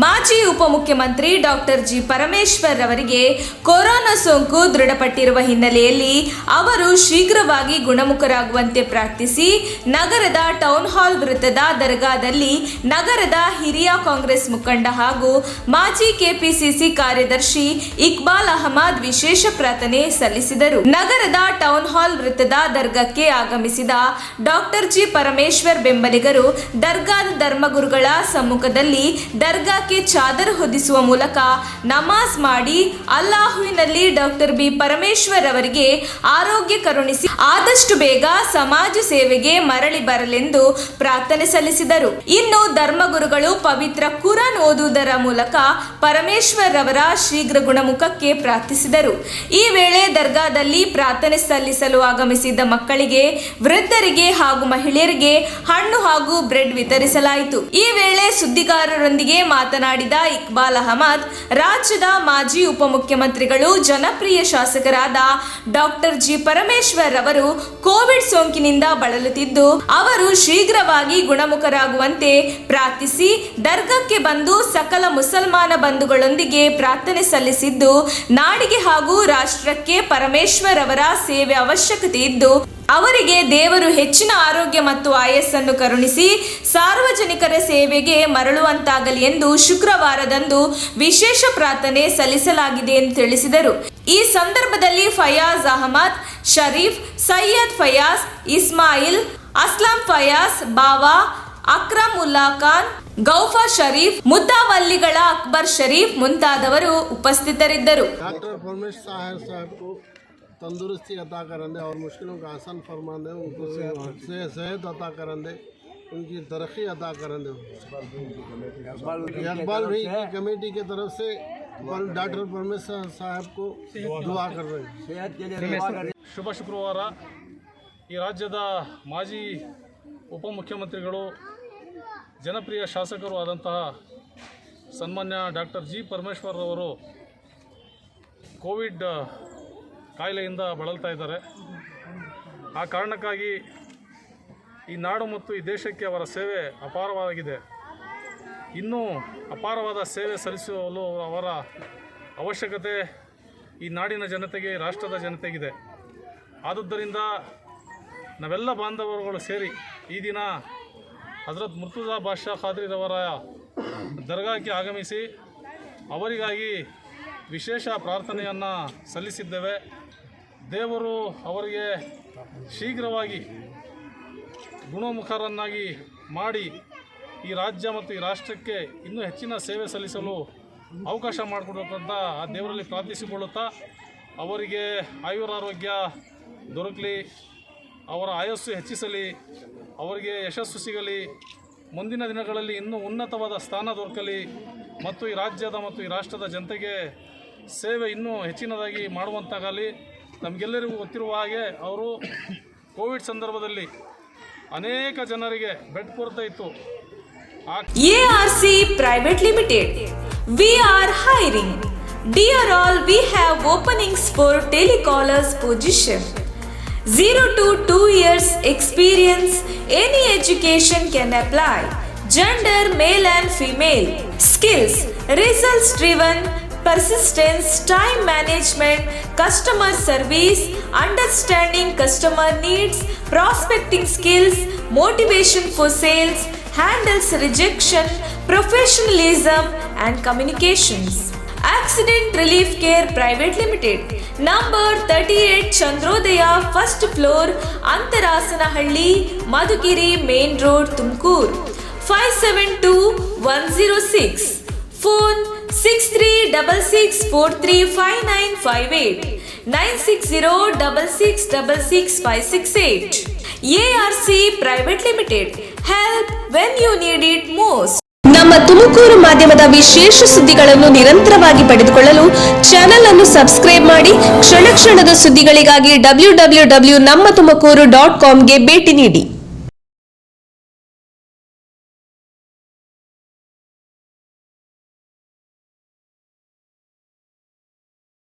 ಮಾಜಿ ಉಪಮುಖ್ಯಮಂತ್ರಿ doctor G Parameshwar ಅವರಿಗೆ ಕೊರೋನಾ ಸೋಂಕು ದೃಢಪಟ್ಟಿರುವ ಹಿನ್ನೆಲೆಯಲ್ಲಿ ಅವರು ಶೀಘ್ರವಾಗಿ ಗುಣಮುಖರಾಗುವಂತೆ ಪ್ರಾರ್ಥಿಸಿ ನಗರದ ಟೌನ್ ಹಾಲ್ ವೃತ್ತದ ದರ್ಗಾದಲ್ಲಿ ನಗರದ ಹಿರಿಯ ಕಾಂಗ್ರೆಸ್ ಮುಖಂಡ ಹಾಗೂ ಮಾಜಿ ಕೆಪಿಸಿಸಿ ಕಾರ್ಯದರ್ಶಿ ಇಕ್ಬಾಲ್ ಅಹಮದ್ ವಿಶೇಷ ಪ್ರಾರ್ಥನೆ ಸಲ್ಲಿಸಿದರು. ನಗರದ ಟೌನ್ ಹಾಲ್ ವೃತ್ತದ ದರ್ಗಾಕ್ಕೆ ಆಗಮಿಸಿದ ಡಾಕ್ಟರ್ ಜಿ ಪರಮೇಶ್ವರ್ ಬೆಂಬಲಿಗರು ದರ್ಗಾದ ಧರ್ಮಗುರುಗಳ ಸಮ್ಮುಖದಲ್ಲಿ ದರ್ಗಾಕ್ಕೆ ಚಾದರ್ ಹೊದಿಸುವ ಮೂಲಕ ನಮಾಜ್ ಮಾಡಿ ಅಲ್ಲಾಹುವಿನಲ್ಲಿ ಡಾಕ್ಟರ್ ಬಿ ಪರಮೇಶ್ವರ್ ಅವರಿಗೆ ಆರೋಗ್ಯ ಕರುಣಿಸಿ ಆದಷ್ಟು ಬೇಗ ಸಮಾಜ ಸೇವೆಗೆ ಮರಳಿ ಬರಲೆಂದು ಪ್ರಾರ್ಥನೆ ಸಲ್ಲಿಸಿದರು. ಇನ್ನು ಧರ್ಮಗುರುಗಳು ಪವಿತ್ರ ಕುರಾನ್ ಓದುವುದರ ಮೂಲಕ ಪರಮೇಶ್ವರ್ ಅವರ ಶೀಘ್ರ ಗುಣಮುಖಕ್ಕೆ ಪ್ರಾರ್ಥಿಸಿದರು. ಈ ವೇಳೆ ದರ್ಗಾದಲ್ಲಿ ಪ್ರಾರ್ಥನೆ ಸಲ್ಲಿಸಲು ಆಗಮಿಸಿದ್ದ ಮಕ್ಕಳಿಗೆ, ವೃದ್ಧರಿಗೆ ಹಾಗೂ ಮಹಿಳೆಯರಿಗೆ ಹಣ್ಣು ಹಾಗೂ ಬ್ರೆಡ್ ವಿತರಿಸಲಾಯಿತು. ಈ ವೇಳೆ ಸುದ್ದಿಗಾರರೊಂದಿಗೆ ಮಾತನಾಡಿದ ಇಕ್ಬಾಲ್ ಅಹಮದ್, ರಾಜ್ಯದ ಮಾಜಿ ಉಪಮುಖ್ಯಮಂತ್ರಿಗಳು ಜನಪ್ರಿಯ ಶಾಸಕರಾದ ಡಾಕ್ಟರ್ ಜಿ ಪರಮೇಶ್ವರ್ ಅವರು ಕೋವಿಡ್ ಸೋಂಕಿನಿಂದ ಬಳಲುತ್ತಿದ್ದು ಅವರು ಶೀಘ್ರವಾಗಿ ಗುಣಮುಖರಾಗುವಂತೆ ಪ್ರಾರ್ಥಿಸಿ ದರ್ಗಾಕ್ಕೆ ಬಂದು ಸಕಲ ಮುಸಲ್ಮಾನ ಬಂಧುಗಳೊಂದಿಗೆ ಪ್ರಾರ್ಥನೆ ಸಲ್ಲಿಸಿದ್ದು, ನಾಡಿಗೆ ಹಾಗೂ ರಾಷ್ಟ್ರಕ್ಕೆ ಪರಮೇಶ್ವರ್ ಅವರ ಸೇವೆ ಅವಶ್ಯಕತೆ ಇದ್ದು ಅವರಿಗೆ ದೇವರು ಹೆಚ್ಚಿನ ಆರೋಗ್ಯ ಮತ್ತು ಆಯಸ್ಸನ್ನು ಕರುಣಿಸಿ ಸಾರ್ವಜನಿಕರ ಸೇವೆಗೆ ಮರಳುವಂತಾಗಲಿ ಎಂದು ಶುಕ್ರವಾರದಂದು ವಿಶೇಷ ಪ್ರಾರ್ಥನೆ ಸಲ್ಲಿಸಲಾಗಿದೆ ಎಂದು ತಿಳಿಸಿದರು. ಈ ಸಂದರ್ಭದಲ್ಲಿ ಫಯಾಜ್ ಅಹಮದ್, ಶರೀಫ್, ಸೈಯದ್ ಫಯಾಜ್, ಇಸ್ಮಾಯಿಲ್, ಅಸ್ಲಾಂ ಫಯಾಜ್, ಬಾವಾ, ಅಕ್ರಮುಲ್ಲಾ ಖಾನ್, ಗೌಫಾ ಶರೀಫ್, ಮುದ್ದಾವಲ್ಲಿಗಳ ಅಕ್ಬರ್ ಶರೀಫ್ ಮುಂತಾದವರು ಉಪಸ್ಥಿತರಿದ್ದರು. तंदुरुस्ती अता करन दे और मुश्किलों का आसान फरमान दे, उनको सेहत अता करन दे, उनकी तरक्की अता करन दे। इकबाल भी कमेटी के तरफ से डॉक्टर परमेश्वर साहब को दुआ कर रहे हैं। ಶುಭ ಶುಕ್ರವಾರ. ಈ ರಾಜ್ಯದ ಮಾಜಿ ಉಪಮುಖ್ಯಮಂತ್ರಿಗಳು ಜನಪ್ರಿಯ ಶಾಸಕರು ಆದಂತಹ ಸನ್ಮಾನ್ಯ ಡಾಕ್ಟರ್ ಜಿ ಪರಮೇಶ್ವರ್ ಅವರು ಕೋವಿಡ್ ಕಾಯಿಲೆಯಿಂದ ಬಳಲ್ತಾ ಇದ್ದಾರೆ. ಆ ಕಾರಣಕ್ಕಾಗಿ ಈ ನಾಡು ಮತ್ತು ಈ ದೇಶಕ್ಕೆ ಅವರ ಸೇವೆ ಅಪಾರವಾಗಿದೆ. ಇನ್ನೂ ಅಪಾರವಾದ ಸೇವೆ ಸಲ್ಲಿಸಲು ಅವರ ಅವಶ್ಯಕತೆ ಈ ನಾಡಿನ ಜನತೆಗೆ, ರಾಷ್ಟ್ರದ ಜನತೆಗಿದೆ. ಆದುದರಿಂದ ನಾವೆಲ್ಲ ಬಾಂಧವರುಗಳು ಸೇರಿ ಈ ದಿನ ಹಜರತ್ ಮುರ್ತುಜಾ ಬಾಷಾ ಖಾದ್ರಿರವರ ದರ್ಗಾಕ್ಕೆ ಆಗಮಿಸಿ ಅವರಿಗಾಗಿ ವಿಶೇಷ ಪ್ರಾರ್ಥನೆಯನ್ನು ಸಲ್ಲಿಸಿದ್ದೇವೆ. ದೇವರು ಅವರಿಗೆ ಶೀಘ್ರವಾಗಿ ಗುಣಮುಖರನ್ನಾಗಿ ಮಾಡಿ ಈ ರಾಜ್ಯ ಮತ್ತು ಈ ರಾಷ್ಟ್ರಕ್ಕೆ ಇನ್ನೂ ಹೆಚ್ಚಿನ ಸೇವೆ ಸಲ್ಲಿಸಲು ಅವಕಾಶ ಮಾಡಿಕೊಡಬೇಕಂತ ಆ ದೇವರಲ್ಲಿ ಪ್ರಾರ್ಥಿಸಿಕೊಳ್ಳುತ್ತಾ ಅವರಿಗೆ ಆಯುರಾರೋಗ್ಯ ದೊರಕಲಿ, ಅವರ ಆಯಸ್ಸು ಹೆಚ್ಚಿಸಲಿ, ಅವರಿಗೆ ಯಶಸ್ಸು ಸಿಗಲಿ, ಮುಂದಿನ ದಿನಗಳಲ್ಲಿ ಇನ್ನೂ ಉನ್ನತವಾದ ಸ್ಥಾನ ದೊರಕಲಿ ಮತ್ತು ಈ ರಾಜ್ಯದ ಮತ್ತು ಈ ರಾಷ್ಟ್ರದ ಜನತೆಗೆ ಸೇವೆ ಇನ್ನೂ ಹೆಚ್ಚಿನದಾಗಿ ಮಾಡುವಂತಾಗಲಿ. ನಮಗೆಲ್ಲರಿಗೂ ಗೊತ್ತಿರುವ ಹಾಗೆ ಅವರು ಕೋವಿಡ್ ಸಂದರ್ಭದಲ್ಲಿ ಅನೇಕ ಜನರಿಗೆ ಬೆಡ್ ಕೊರತೆ ಇತ್ತು. ARC Private Limited, we are hiring. Dear all, we have openings for telecallers position. 0 to 2 years experience, any education can apply. Gender male and female. Skills results driven, persistence, time management, customer service, understanding customer needs, prospecting skills, motivation for sales, handles rejection, professionalism and communications. Accident Relief Care Private Limited, number 38 Chandrodaya, first floor, Antarasanahalli, Madhugiri Main Road, Tumkur, 572106. Phone 6366435958, 9606666568. ARC Private Limited, help when you need it most. ನಮ್ಮ ತುಮಕೂರು ಮಾಧ್ಯಮದ ವಿಶೇಷ ಸುದ್ದಿಗಳನ್ನು ನಿರಂತರವಾಗಿ ಪಡೆದುಕೊಳ್ಳಲು channel ಅನ್ನು subscribe ಮಾಡಿ. ಕ್ಷಣ ಕ್ಷಣದ ಸುದ್ದಿಗಳಿಗಾಗಿ www.nammathumakuru.com ಗೆ ಭೇಟಿ ನೀಡಿ.